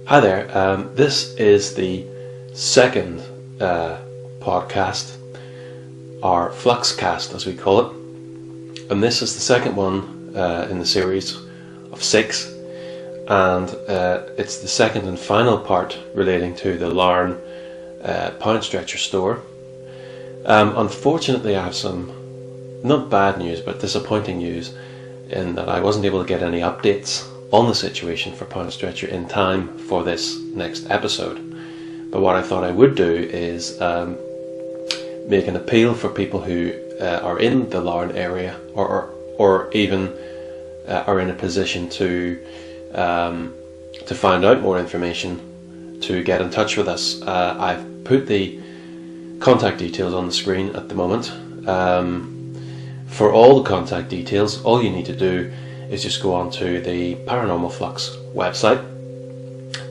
Hi there, this is the second podcast, or FluxCast as we call it, and this is the second one in the series of 6, and it's the second and final part relating to the Larne Poundstretcher store. Unfortunately I have some, not bad news, but disappointing news, in that I wasn't able to get any updates on the situation for Poundstretcher in time for this next episode. But what I thought I would do is make an appeal for people who are in the Larne area or even are in a position to find out more information, to get in touch with us. I've put the contact details on the screen at the moment. For all the contact details, all you need to do is just go on to the Paranormal Flux website,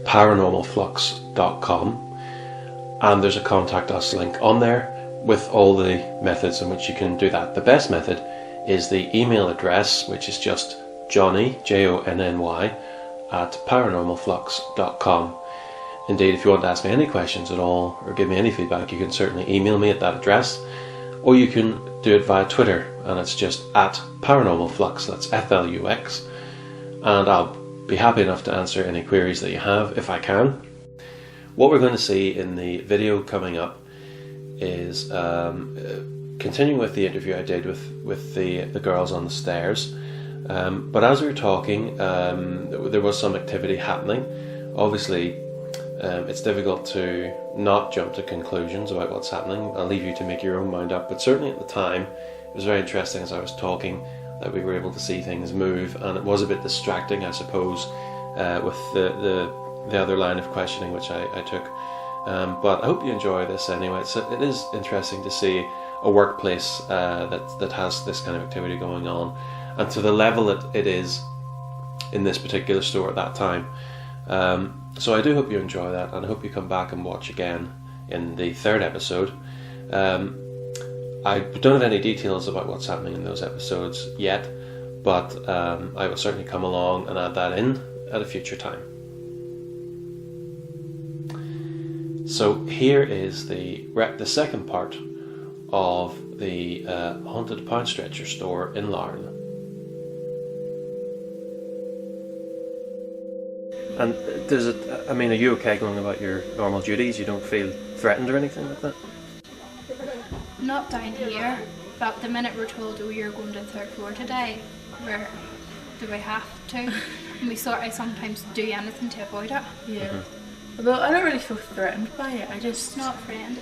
paranormalflux.com, and there's a contact us link on there with all the methods in which you can do that. The best method is the email address, which is just Johnny, Jonny, at paranormalflux.com. Indeed, if you want to ask me any questions at all or give me any feedback, you can certainly email me at that address, or you can do it via Twitter, and it's just at paranormalflux, that's FLUX, and I'll be happy enough to answer any queries that you have if I can. What we're going to see in the video coming up is continuing with the interview I did with the girls on the stairs, but as we were talking, there was some activity happening. Obviously it's difficult to not jump to conclusions about what's happening. I'll leave you to make your own mind up, but certainly at the time it was very interesting as I was talking that we were able to see things move, and it was a bit distracting, I suppose, with the other line of questioning which I took. But I hope you enjoy this anyway. It is interesting to see a workplace that has this kind of activity going on, and to the level that it is in this particular store at that time. So I do hope you enjoy that, and I hope you come back and watch again in the third episode. I don't have any details about what's happening in those episodes yet, but I will certainly come along and add that in at a future time. So here is the second part of the haunted Poundstretcher store in Larne. And are you okay going about your normal duties? You don't feel threatened or anything like that? Not down here, but the minute we're told, oh, you're going to the third floor today, do we have to? And we sort of sometimes do anything to avoid it. Yeah. Mm-hmm. Although I don't really feel threatened by it, It's not friend,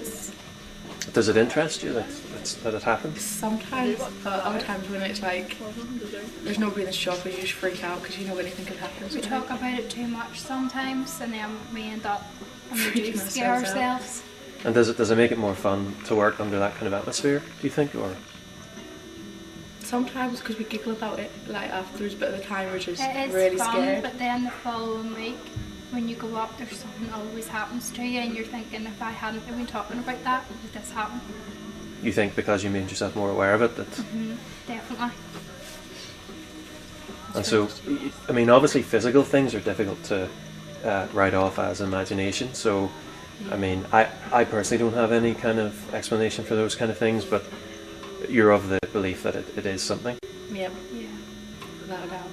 Does it interest you that it happens? Sometimes, but other times when it's like there's nobody in the shop, we just freak out because you know anything could happen. We talk about it too much sometimes, and then we end up and we do scare ourselves. And does it make it more fun to work under that kind of atmosphere, do you think, or? Sometimes because we giggle about it like afterwards, but at the time we're just really really fun, scared. But then the following week, when you go up, there's something that always happens to you, and you're thinking, if I hadn't been talking about that, would this happen? You think because you made yourself more aware of it that? Definitely. And so, I mean, obviously physical things are difficult to write off as imagination. So, I mean, I personally don't have any kind of explanation for those kind of things, but you're of the belief that it is something. Yeah. Yeah. Without a doubt.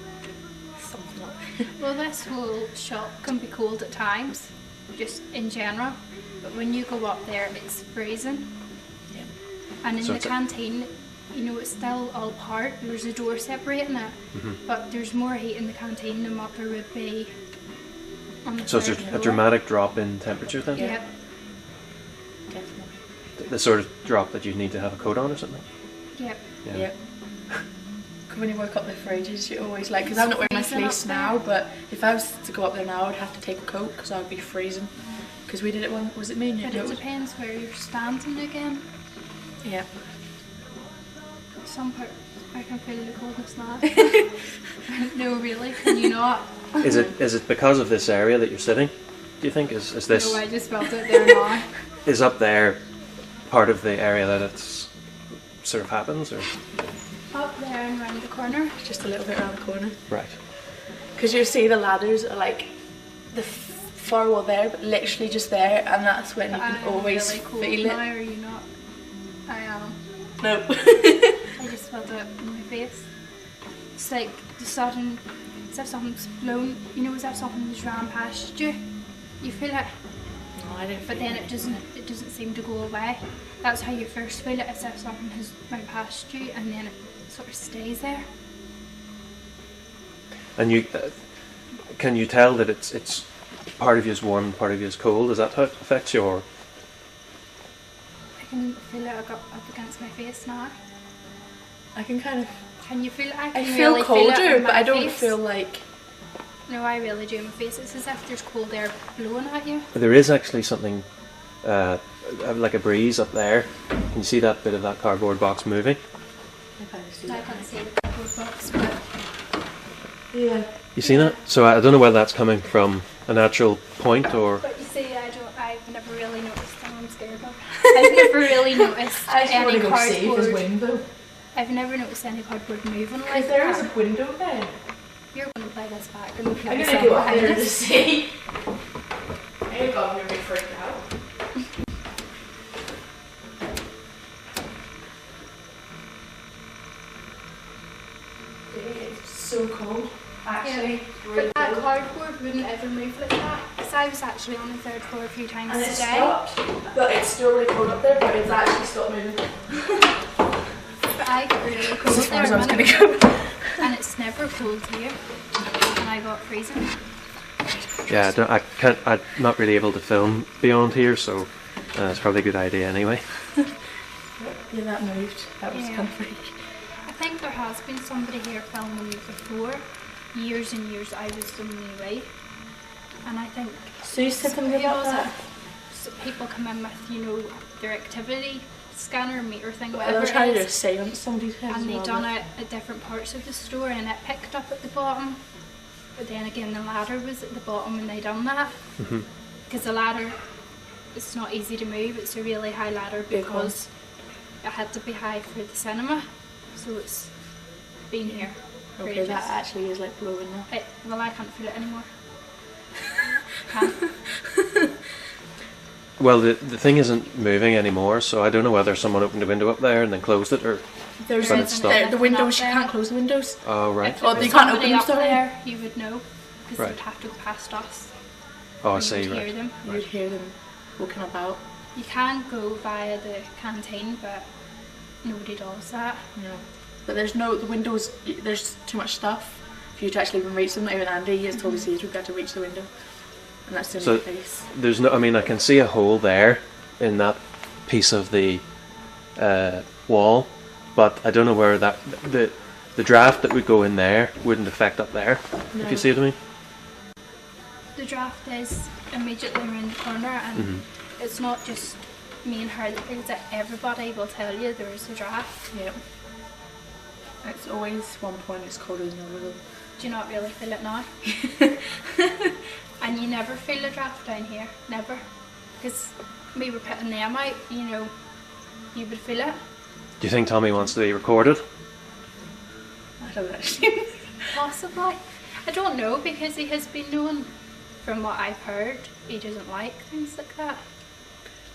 Something like. Well, this whole shop can be cold at times, just in general, but when you go up there, it's freezing. Yeah. And in So the canteen, it's still all apart. There's a door separating it, but there's more heat in the canteen than what there would be on the So it's third a floor. dramatic drop in temperature then? Yep. Definitely. The sort of drop that you need to have a coat on or something? Yep. Yeah. Yep. When you work up there for ages, you're always like, because I'm not wearing my Freezing fleece up now, there. but if I was to go up there now, I'd have to take a coat because I would be freezing. Because we did it one, was it me and you? But No, it it was- depends where you're standing again. Yeah. Some parts I can feel the coldness now. No, really, can you not? Is it because of this area that you're sitting? Do you think is this No, I just felt it there now. is up there part of the area that it's sort of happens, or? Up there and around the corner. Just a little bit around the corner. Right. Because you see the ladders are like the far wall there, but literally just there, and that's when you can I'm always really cold feel now, it. are you not? I am. No. I just felt it in my face. It's like the sudden, as if something's blown, you know, as if something's ran past you. You feel it, No, I don't. but then it doesn't seem to go away. That's how you first feel it, as if something has went past you, and then it sort of stays there. And you can you tell that it's part of you is warm, part of you is cold? Is that how it affects you, or? I can feel it up against my face now. I can kind of. Can you feel it? I can feel really feel it colder, in but my I don't face. feel like. No, I really do in my face. It's as if there's cold air blowing at you. There is actually something like a breeze up there. Can you see that bit of that cardboard box moving? I can't see the cardboard box, but Yeah. You seen it? So I don't know whether that's coming from a natural point or. But you see, I've never really noticed them. I'm scared of. I've never really noticed I just want any to go see if there's cardboard. window. I've never noticed any cardboard moving like If there is that. a window there. You're going to play this back and look at I'm me gonna go up behind there to us. see. Hey, God, you're really freaked out. It's so cold. Actually, it's really But that cold. cardboard wouldn't ever move like that. Because I was actually on the third floor a few times And it today. stopped, but it's still really cold up there, but it's actually stopped moving. But I got really cold As far there as I was a gonna minute. go. And it's never cold here. And I got freezing. Yeah, I'm not really able to film beyond here, so it's probably a good idea anyway. Yeah, that moved. That was Yeah. kind of freaky. I think there has been somebody here filming before. Years and years I was the only way. And I think So you said something about that? people come in with, you know, their activity scanner, meter thing, Well, whatever they're trying it to do a is. seance somebody's head. And they done it at different parts of the store and it picked up at the bottom. But then again the ladder was at the bottom when they done that. Because the ladder, it's not easy to move, it's a really high ladder Big one. because it had to be high for the cinema. So it's been here for Okay, ages. that actually is like blowing now. Well, I can't feel it anymore. Can't. Well, the thing isn't moving anymore, so I don't know whether someone opened the window up there and then closed it, or. There's But There it's isn't stopped. the anything windows, up you there. can't close the windows. Oh right. If Oh, there you was can't open somebody them, up sorry. there, you would know. Because Right. they'd have to go past us. Oh, I You see. would hear Right. them. You would hear them walking about. You can go via the canteen, but nobody does that. No. But there's no, the windows, there's too much stuff for you to actually even reach them. Even Andy has told us we've got to reach the window. And that's the So- only place. There's no. I mean, I can see a hole there in that piece of the wall, but I don't know where that the draft that would go in there wouldn't affect up there. No. If you see what I mean. The draft is immediately around the corner, and it's not just me and her that feels it. Everybody will tell you there is a draft. Yep. It's always one point it's colder than another. Do you not really feel it now? And you never feel a draft down here, never. Because we were putting them out, you know, you would feel it. Do you think Tommy wants to be recorded? I don't actually. Possibly. I don't know, because he has been known, from what I've heard, he doesn't like things like that.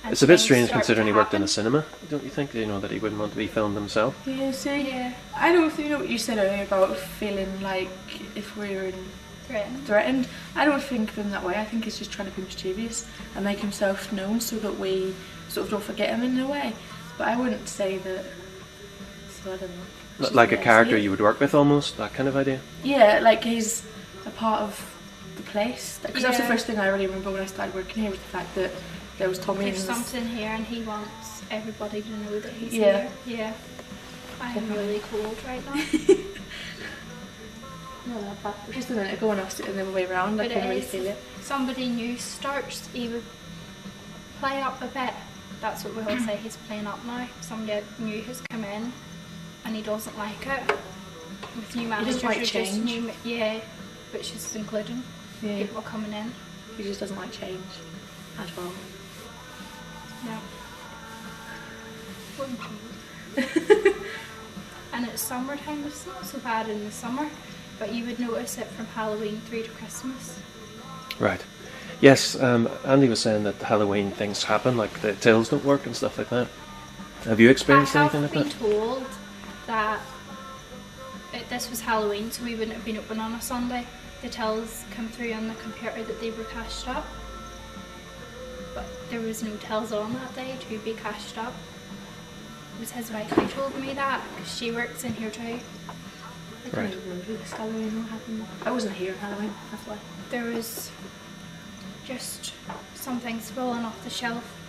And It's a bit things strange start considering to he worked in a happen. cinema. Don't you think? You know that he wouldn't want to be filmed himself. Yeah, see? Yeah, I don't think, you know what you said earlier about feeling like if we were threatened. I don't think of him that way. I think he's just trying to be mischievous and make himself known so that we sort of don't forget him in a way. But I wouldn't say that. So I don't know. It's just Like the a way I character see it. you would work with, almost that kind of idea. Yeah, like he's a part of the place. Because that's the Yeah. first thing I really remember when I started working here was the fact that there was Tommy there's and something here and he wants everybody to know that he's Yeah. here. Yeah. I'm really cold right now. no, that back. Just a minute ago when I was sitting the other way around, I But couldn't it really is, feel it. somebody new starts, he would play up a bit. That's what we all say, he's playing up now. Somebody new has come in and he doesn't like it. With new managers, like or just change. new, yeah, which is including Yeah. people coming in. He just doesn't like change at all. No. Wouldn't And it's summertime, it's not so bad in the summer, but you would notice it from Halloween through to Christmas. Right. Yes, Andy was saying that Halloween things happen, like the tills don't work and stuff like that. Have you experienced anything like that? I have been told that this was Halloween, so we wouldn't have been open on a Sunday. The tills come through on the computer that they were cached up, but there was no tills on that day to be cached up. It was his wife who told me that, because she works in here too. I can't even remember this Halloween what happened. I wasn't here on Halloween, that's why. There was just some things falling off the shelf.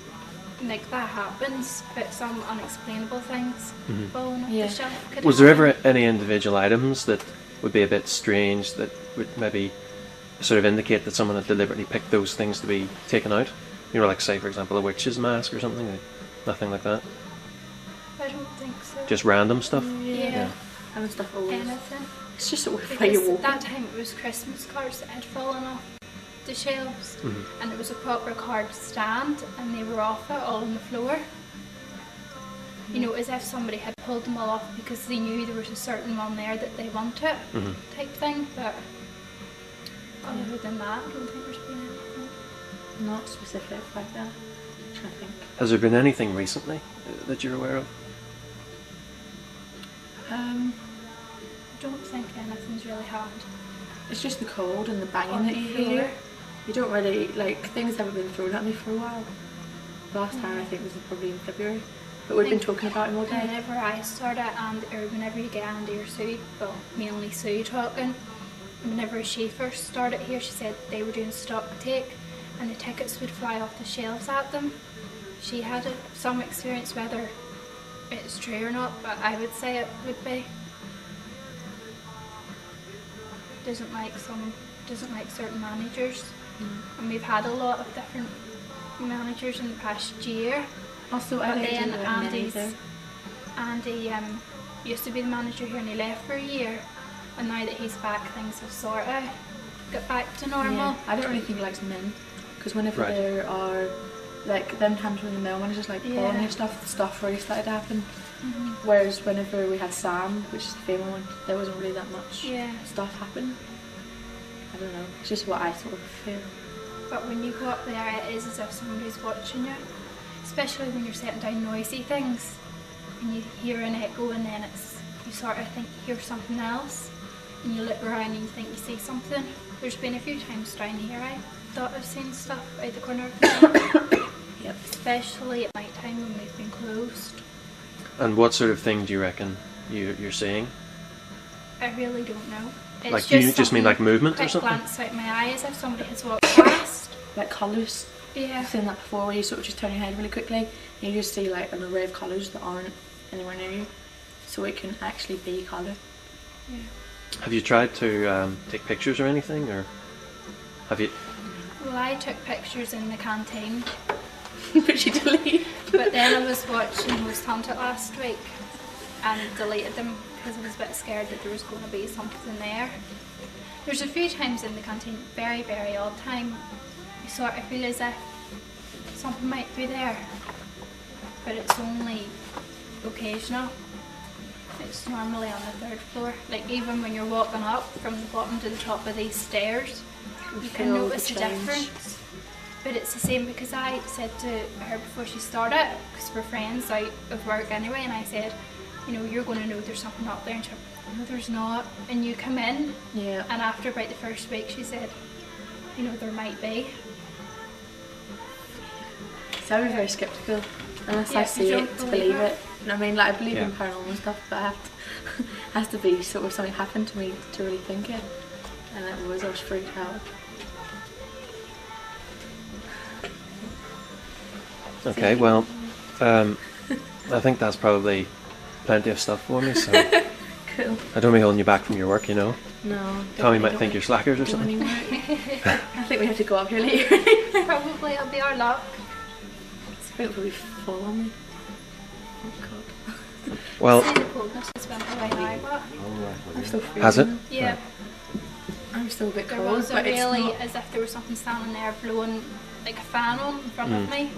Like that happens, but some unexplainable things falling off the shelf. Was there ever any individual items that would be a bit strange that would maybe sort of indicate that someone had deliberately picked those things to be taken out? You know, like say for example a witch's mask or something? Nothing like that? I don't think so. Just random stuff? Yeah. And stuff always. Anything. It's just a weird way you walk. That time it was Christmas cards that had fallen off the shelves, and it was a proper card stand, and they were off it all on the floor. You know, as if somebody had pulled them all off because they knew there was a certain one there that they wanted, type thing. But other than that, I don't think there's been anything. Not specific like that. I'm trying to think. Has there been anything recently that you're aware of? I don't think anything's really happened. It's just the cold and the banging that you hear. You don't really, like, things haven't been thrown at me for a while. The last time I think was probably in February. But we've been talking about it all day. Whenever I started, or whenever you get Andy or Sue, well, mainly Sue talking, whenever she first started here, she said they were doing stock take and the tickets would fly off the shelves at them. She had some experience, whether it's true or not, but I would say it would be. Doesn't like certain managers, and we've had a lot of different managers in the past year. Also, but then Andy used to be the manager here, and he left for a year, and now that he's back, things have sort of got back to normal. Yeah, I don't really think he likes men, because whenever there are like them times when the male managers like pulling their stuff, the stuff really started to happen. Whereas whenever we had Sam, which is the female one, there wasn't really that much stuff happen. I don't know, it's just what I sort of feel. But when you go up there, it is as if somebody's watching you, especially when you're setting down noisy things and you hear an echo, and then you sort of think you hear something else, and you look around and you think you see something. There's been a few times down here I thought I've seen stuff out the corner of the eye. Especially at night time when we've been closed. And what sort of thing do you reckon you're seeing? I really don't know. It's like, do you just mean like movement or something? Glance out my eye as if somebody has walked past. Like colours. Yeah. I've seen that before, where you sort of just turn your head really quickly and you just see like an array of colours that aren't anywhere near you, so it can actually be colour. Yeah. Have you tried to take pictures or anything, or have you? Well, I took pictures in the canteen. But you deleted. But then I was watching Most Haunted last week and deleted them because I was a bit scared that there was going to be something there. There's a few times in the canteen, very, very odd time, you sort of feel as if something might be there, but it's only occasional. It's normally on the third floor. Like even when you're walking up from the bottom to the top of these stairs, you can notice a difference. But it's the same, because I said to her before she started, because we're friends out of work anyway, and I said, you know, you're going to know there's something up there, and she said, no there's not, and you come in, and after about the first week she said, you know, there might be. So I was very sceptical, unless I see it to believe it. And I mean, like, I believe in paranormal stuff, but I have to, has to be sort of something happened to me to really think it, and I was freaked out. Okay, well, I think that's probably plenty of stuff for me, so cool. I don't be holding you back from your work, you know. No. Tommy might think you're slackers or something. I think we have to go up here later. Probably it'll be our luck. It'll probably fall on me. Oh god. Well, the coldness has went away now, but I'm still freezing. has it? Yeah. I'm still a bit There cold, was but really it's not. as if there was something standing there blowing like a fan on in front of me.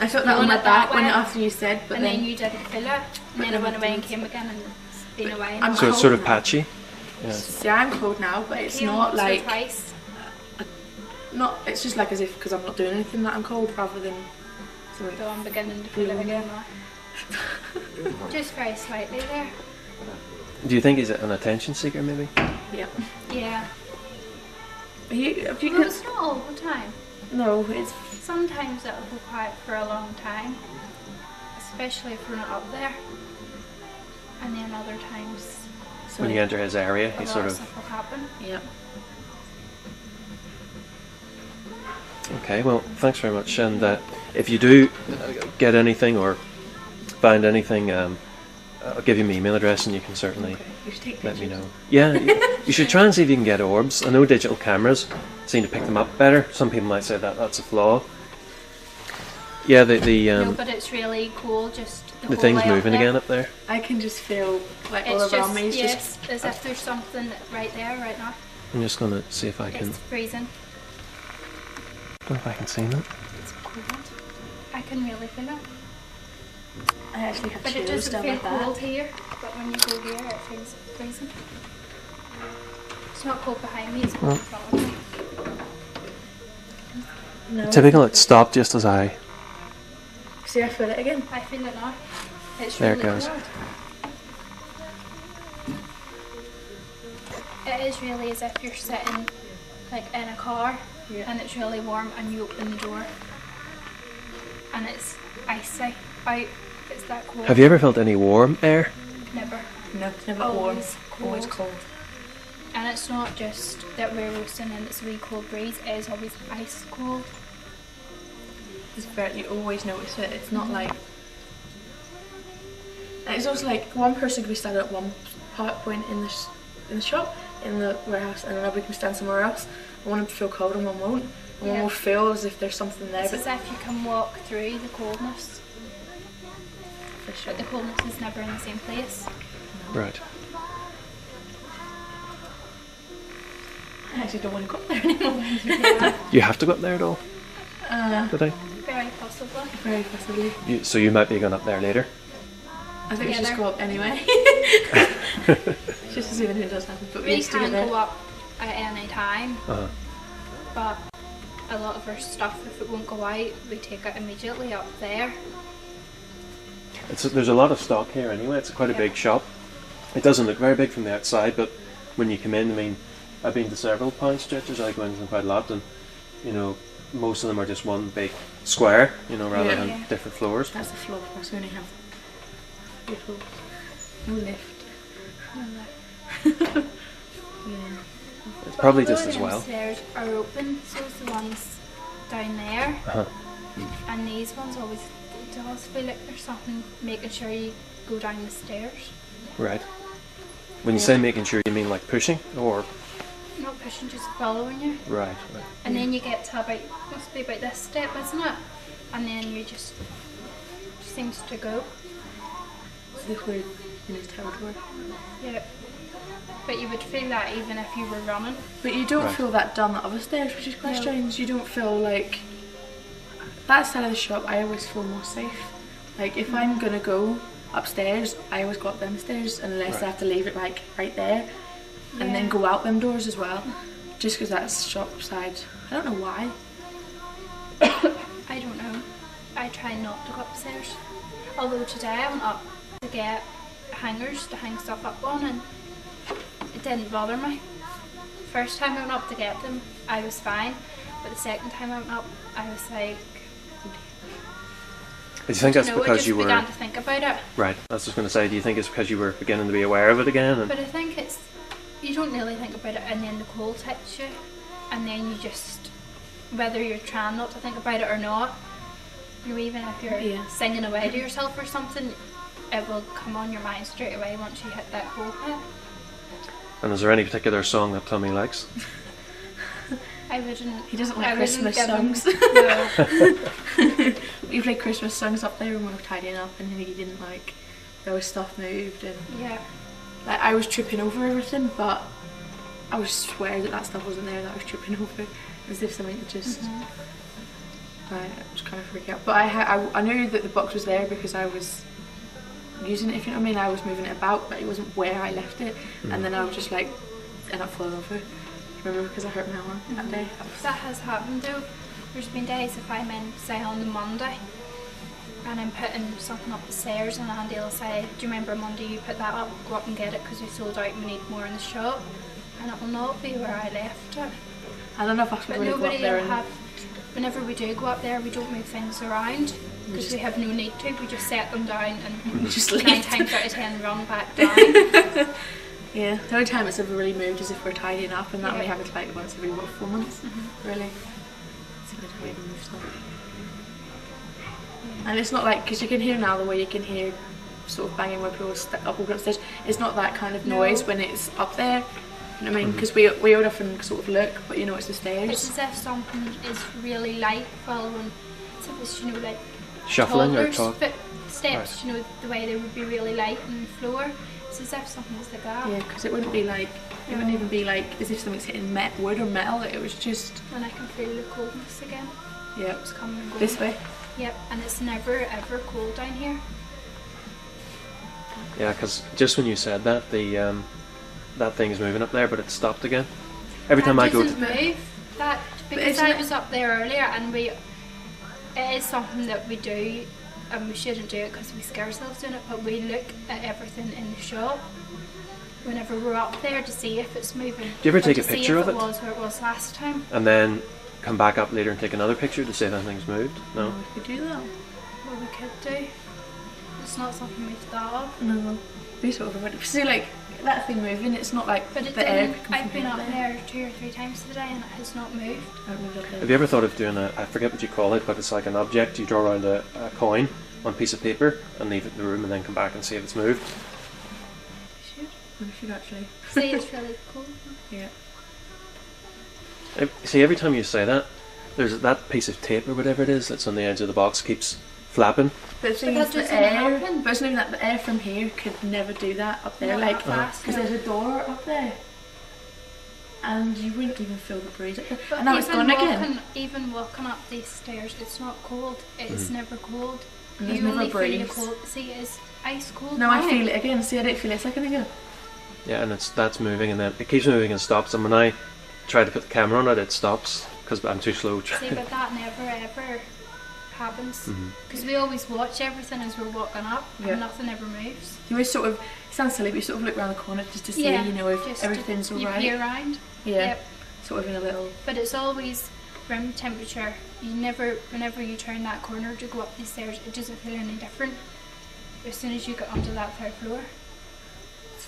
I felt that on my back when after you said, but and then you didn't feel it, and then it went away and came again, and it's been away. So it's sort of patchy. Yeah. Yeah, I'm cold now, but it's not like not. It's just like as if because I'm not doing anything that I'm cold, rather than something. So I'm beginning to feel it again now. Just very slightly there. Do you think he's an attention seeker, maybe? Yeah. Yeah. Have you Well, it's not all the time. No, it's. Sometimes it'll go quiet for a long time, especially if we're not up there. And then other times, So When you enter his area, a he lot sort of of... stuff will happen. Yeah. Okay, well, thanks very much. And if you do get anything or find anything, I'll give you my email address and you can certainly You should take let me pictures. know. Yeah, you should try and see if you can get orbs. I know digital cameras seem to pick them up better. Some people might say that that's a flaw. Yeah, No, the but it's really cool. Just the whole thing's way up moving there. again up there. I can just feel like all It's around just me. It's yes, just. as if there's something right there, right now. I'm just gonna see if I can. It's freezing. Don't know if I can see that. It's cold. I can really feel it. I actually have But it chills doesn't down feel like that. cold here. But when you go here, it feels freezing. It's not cold behind me. It's cold in front of me. No. Typical. It stopped just as I. See, I feel it again. I feel it now. It's There it really goes. cold. It is really as if you're sitting like in a car Yeah. and it's really warm and you open the door and it's icy out. It's that cold. Have you ever felt any warm air? Never. No, it's never warm. Always Always cold. cold. And it's not just that we're roasting and it's a wee cold breeze. It is always ice cold. It's very. You always notice it. It's not like. And it's also like one person can be standing at one point in the shop, in the warehouse, and another can stand somewhere else. One will feel cold and one won't. And one Yeah. will feel as if there's something there, It's but as if you can walk through the coldness, for sure. but the coldness is never in the same place. Right. I actually don't want to go up there anymore. Yeah, You have to go up there at all today. very possibly. Very possibly. So you might be going up there later. I think we should just Together. go up anyway. Just assuming it does happen, but we We used to can get go there. up at any time, Uh-huh. but a lot of our stuff, if it won't go out, we take it immediately up there. There's a lot of stock here anyway. It's quite a Yeah. big shop. It doesn't look very big from the outside, but when you come in, I mean, I've been to several Poundstretchers. I go into them quite a lot, and you know, most of them are just one big square, you know, rather Yeah. than Yeah. different floors. That's the floor. So we only have 3 floors. No lift. Yeah. It's probably Although just as them well. stairs are open, so is the ones down there, Uh-huh. and these ones always it does feel like there's something making sure you go down the stairs. Right. When you say making sure, you mean like pushing, or Not pushing, just following you. right? Right. And then you get to about, must be about this step, isn't it? And then you just seems to go. So if we're in this territory. Yeah. But you would feel that even if you were running. But you don't Right. feel that down the other stairs, which is quite No. strange. You don't feel like that side of the shop. I always feel more safe. Like if I'm gonna go upstairs, I always go up them stairs unless Right. I have to leave it like right there, and then Yeah. go out them doors as well. Just because that's shop side. I don't know why. I don't know. I try not to go upstairs. Although today I went up to get hangers to hang stuff up on and it didn't bother me. First time I went up to get them, I was fine. But the second time I went up, I was like, Do you think that's I because just you were began to think about it. right? I was just going to say, do you think it's because you were beginning to be aware of it again? And But I think it's, you don't really think about it and then the cold hits you and then you just, whether you're trying not to think about it or not, you know, even if you're Yeah. singing away to yourself or something, it will come on your mind straight away once you hit that cold hit. And is there any particular song that Tommy likes? I wouldn't. He doesn't like I wouldn't Christmas give him- songs. No. We played Christmas songs up there when we were tidying up, and he didn't like. There was stuff moved, and Yeah. like I was tripping over everything, but I would swear that stuff wasn't there that I was tripping over, as if something had just. I was kind of freaking out, but I knew that the box was there because I was using it. If you know what I mean, I was moving it about, but it wasn't where I left it, and then I would just like end up falling over. remember because I hurt my arm that day. That has happened though. There's been days if I'm in, say on the Monday, and I'm putting something up the stairs and Andy will say, do you remember Monday you put that up, go up and get it because we sold out and we need more in the shop, and it will not be where I left it. I don't know if I should really go up there. Whenever we do go up there, we don't move things around because we have no need to. We just set them down and just 9 times out of 10 run back down. Yeah, the only time it's ever really moved is if we're tidying up, and that we have it like once every 4 months. Really. It's a good way to move stuff. And it's not like, because you can hear now the way you can hear sort of banging where people up upstairs. It's not that kind of noise when it's up there. You know what I mean? Because we would often sort of look, but you know it's the stairs. It's as if something is really light following, it's, you know, like shuffling or talk. Steps, you know, the way they would be really light on the floor. It's as if something's like that. Yeah, because it wouldn't be like, it wouldn't even be like as if something's hitting wood or metal. It was just. And I can feel the coldness again. Yeah. It's coming and going. This way. Yep, and it's never ever cold down here. Yeah, because just when you said that, the that thing's moving up there, but it stopped again. Every time I go to move that because I was up there earlier, and it is something that we do, and we shouldn't do it because we scare ourselves doing it. But we look at everything in the shop whenever we're up there to see if it's moving. Do you ever take a picture of it? It was where it was last time. And then come back up later and take another picture to see if anything's moved? No? We could do that. Well, we could do. It's not something we've thought of. No. We sort of went, see, like, that thing moving, it's not like but it the air. I've been up there 2 or 3 times today and it has not moved. Have you ever thought of doing I forget what you call it, but it's like an object, you draw around a coin on a piece of paper and leave it in the room and then come back and see if it's moved? We should actually. See, it's really cool. Yeah. See, every time you say that, there's that piece of tape or whatever it is that's on the edge of the box keeps flapping. But that the air, but it's not even that the air from here could never do that up there, like, because there's a door up there, and you wouldn't even feel the breeze up there. But and now it's gone again. Even walking up these stairs, it's not cold. It's never cold. And there's never a breeze. Feel the cold. See, it's ice cold. No, I feel it again. See, I didn't feel it a second ago. Yeah, and that's moving, and then it keeps moving and stops. And when I try to put the camera on it, it stops because I'm too slow. See, but that never ever happens because we always watch everything as we're walking up and nothing ever moves. You always sort of, it sounds silly, but you sort of look around the corner just to see, you know, if everything's alright. You peer around. Yeah. Yep. Sort of in a little. But it's always room temperature. You never, whenever you turn that corner to go up these stairs, it doesn't feel any different as soon as you get onto that 3rd floor.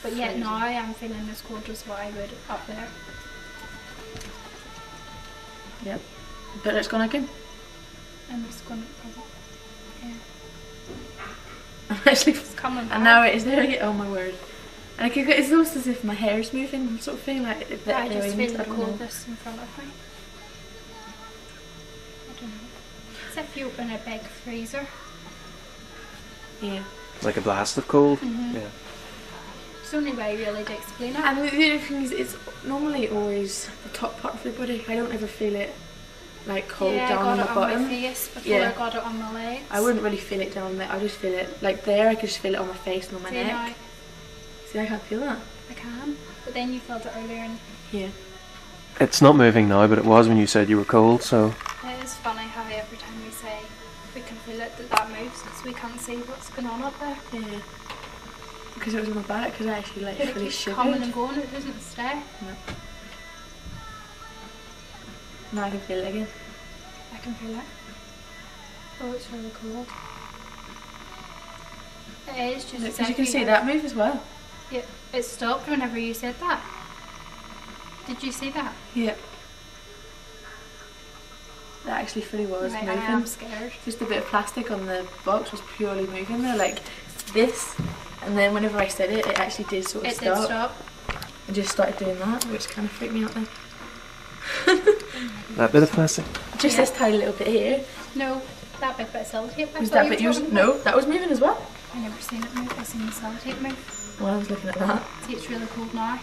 But yet now I am feeling as cold as what I would up there. Yep. But it's gone again. And it's gone. Yeah. Actually, it's coming back. And now it is there again. Oh my word! And it's almost as if my hair's moving. I'm sort of feeling like I just feel the coldness in front of me. I don't know. It's if you open a big freezer. Yeah. Like a blast of cold. Yeah. It's the only way really to explain it. And the other thing is, it's normally always the top part of the body. I don't ever feel it like cold down on the bottom. I got it on my face before I got it on my legs. I wouldn't really feel it down there. I just feel it like there. I could just feel it on my face and on my neck. Now, see, I can't feel that. I can, but then you felt it earlier. And yeah. It's not moving now, but it was when you said you were cold. So. It is funny how every time we say we can feel it that moves because we can't see what's going on up there. Yeah. Because it was on my back, because I actually like really shivered. Coming and going, it doesn't stay. No. Now I can feel it again. I can feel it. Oh, it's really cold. It is just. Because you can see that move as well. Yeah, it stopped whenever you said that. Did you see that? Yeah. That actually fully was moving. I am scared. Just a bit of plastic on the box was purely moving there, like this. And then whenever I said it, it actually did sort of stop. It did stop. And just started doing that, which kind of freaked me out then. That bit of plastic? Just this tiny little bit here. No, that big bit of sellotape. Was that bit yours? No, that was moving as well. I never seen it move. I seen the sellotape move. Well, I was looking at that. See, it's really cold now.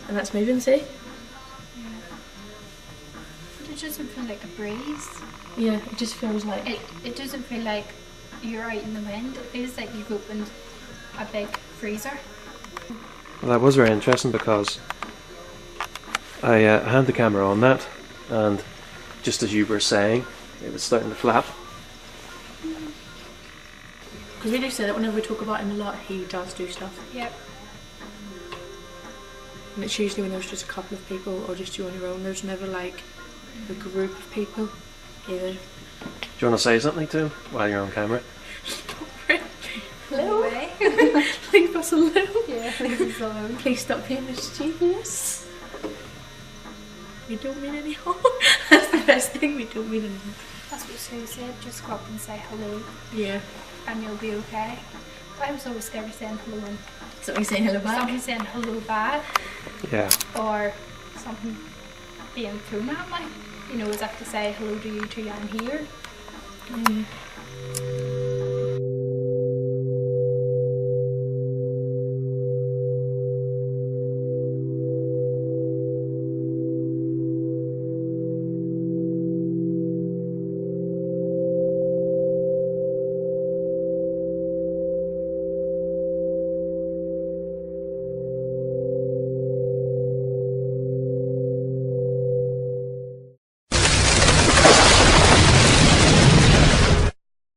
And that's moving, see? Yeah. But it doesn't feel like a breeze. Yeah, it just feels like... It doesn't feel like you're out in the wind. It feels like you've opened a big freezer. Well, that was very interesting because I had the camera on that, and just as you were saying, it was starting to flap. Because we do say that whenever we talk about him a lot, he does do stuff. Yep. And it's usually when there's just a couple of people or just you on your own. There's never like a group of people either. Do you want to say something to him while you're on camera? Hello? Leave us alone. Yeah, leave us alone. Please stop being mischievous. We don't mean any harm. That's the best thing, we don't mean any harm. That's what Sue said, just go up and say hello. Yeah. And you'll be okay. But I was always scared of saying hello and Something saying hello back. something saying hello back. Yeah. Or something being thrown at me. You know, as I have to say hello to you too, I'm here. Yeah.